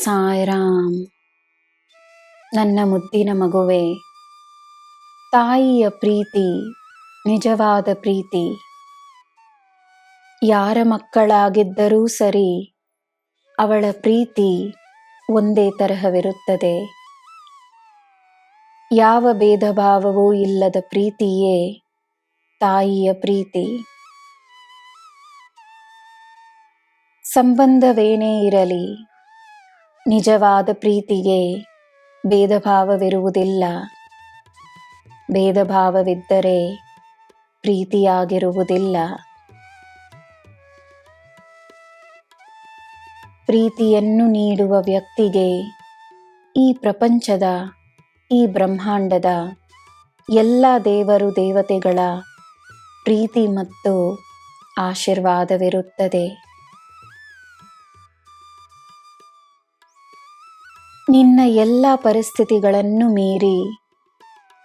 ಸಾಯಿರಾಮ್. ನನ್ನ ಮುದ್ದಿನ ಮಗುವೆ, ತಾಯಿಯ ಪ್ರೀತಿ ನಿಜವಾದ ಪ್ರೀತಿ. ಯಾರ ಮಕ್ಕಳಾಗಿದ್ದರೂ ಸರಿ, ಅವಳ ಪ್ರೀತಿ ಒಂದೇ ತರಹವಿರುತ್ತದೆ. ಯಾವ ಭೇದ ಭಾವವೂ ಇಲ್ಲದ ಪ್ರೀತಿಯೇ ತಾಯಿಯ ಪ್ರೀತಿ. ಸಂಬಂಧವೇನೇ ಇರಲಿ, ನಿಜವಾದ ಪ್ರೀತಿಗೆ ಭೇದ ಭಾವವಿರುವುದಿಲ್ಲ. ಭೇದ ಭಾವವಿದ್ದರೆ ಪ್ರೀತಿಯಾಗಿರುವುದಿಲ್ಲ. ಪ್ರೀತಿಯನ್ನು ನೀಡುವ ವ್ಯಕ್ತಿಗೆ ಈ ಪ್ರಪಂಚದ, ಈ ಬ್ರಹ್ಮಾಂಡದ ಎಲ್ಲ ದೇವರು ದೇವತೆಗಳ ಪ್ರೀತಿ ಮತ್ತು ಆಶೀರ್ವಾದವಿರುತ್ತದೆ. ನಿನ್ನ ಎಲ್ಲ ಪರಿಸ್ಥಿತಿಗಳನ್ನು ಮೀರಿ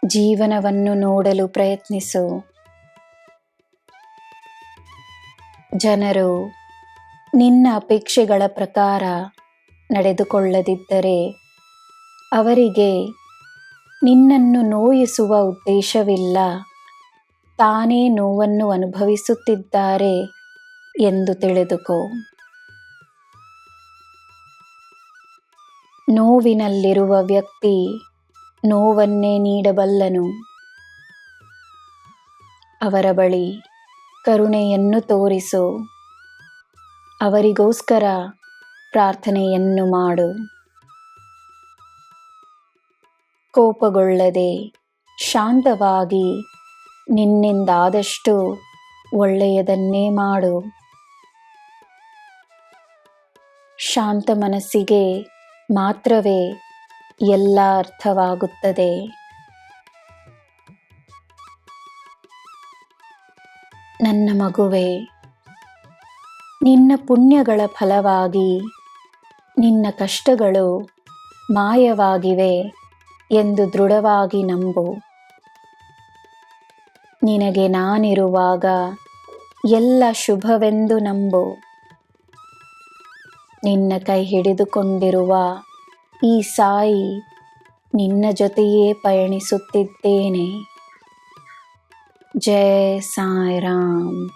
ಜೀವನವನ್ನು ನೋಡಲು ಪ್ರಯತ್ನಿಸು. ಜನರು ನಿನ್ನ ಅಪೇಕ್ಷೆಗಳ ಪ್ರಕಾರ ನಡೆದುಕೊಳ್ಳದಿದ್ದರೆ ಅವರಿಗೆ ನಿನ್ನನ್ನು ನೋಯಿಸುವ ಉದ್ದೇಶವಿಲ್ಲ. ತಾನೇ ನೋವನ್ನು ಅನುಭವಿಸುತ್ತಿದ್ದಾರೆ ಎಂದು ತಿಳಿದುಕೋ. ನೋವಿನಲ್ಲಿರುವ ವ್ಯಕ್ತಿ ನೋವನ್ನೇ ನೀಡಬಲ್ಲನು. ಅವರ ಬಳಿ ಕರುಣೆಯನ್ನು ತೋರಿಸು. ಅವರಿಗೋಸ್ಕರ ಪ್ರಾರ್ಥನೆಯನ್ನು ಮಾಡು. ಕೋಪಗೊಳ್ಳದೆ ಶಾಂತವಾಗಿ ನಿನ್ನಿಂದಾದಷ್ಟು ಒಳ್ಳೆಯದನ್ನೇ ಮಾಡು. ಶಾಂತ ಮನಸ್ಸಿಗೆ ಮಾತ್ರವೇ ಎಲ್ಲ ಅರ್ಥವಾಗುತ್ತದೆ. ನನ್ನ ಮಗುವೆ, ನಿನ್ನ ಪುಣ್ಯಗಳ ಫಲವಾಗಿ ನಿನ್ನ ಕಷ್ಟಗಳು ಮಾಯವಾಗಿವೆ ಎಂದು ದೃಢವಾಗಿ ನಂಬು. ನಿನಗೆ ನಾನಿರುವಾಗ ಎಲ್ಲ ಶುಭವೆಂದು ನಂಬು. ನಿನ್ನ ಕೈ ಹಿಡಿದುಕೊಂಡಿರುವ ಈ ಸಾಯಿ ನಿನ್ನ ಜೊತೆಯೇ ಪಯಣಿಸುತ್ತಿದ್ದೇನೆ. ಜೈ ಸಾಯಿರಾಮ್.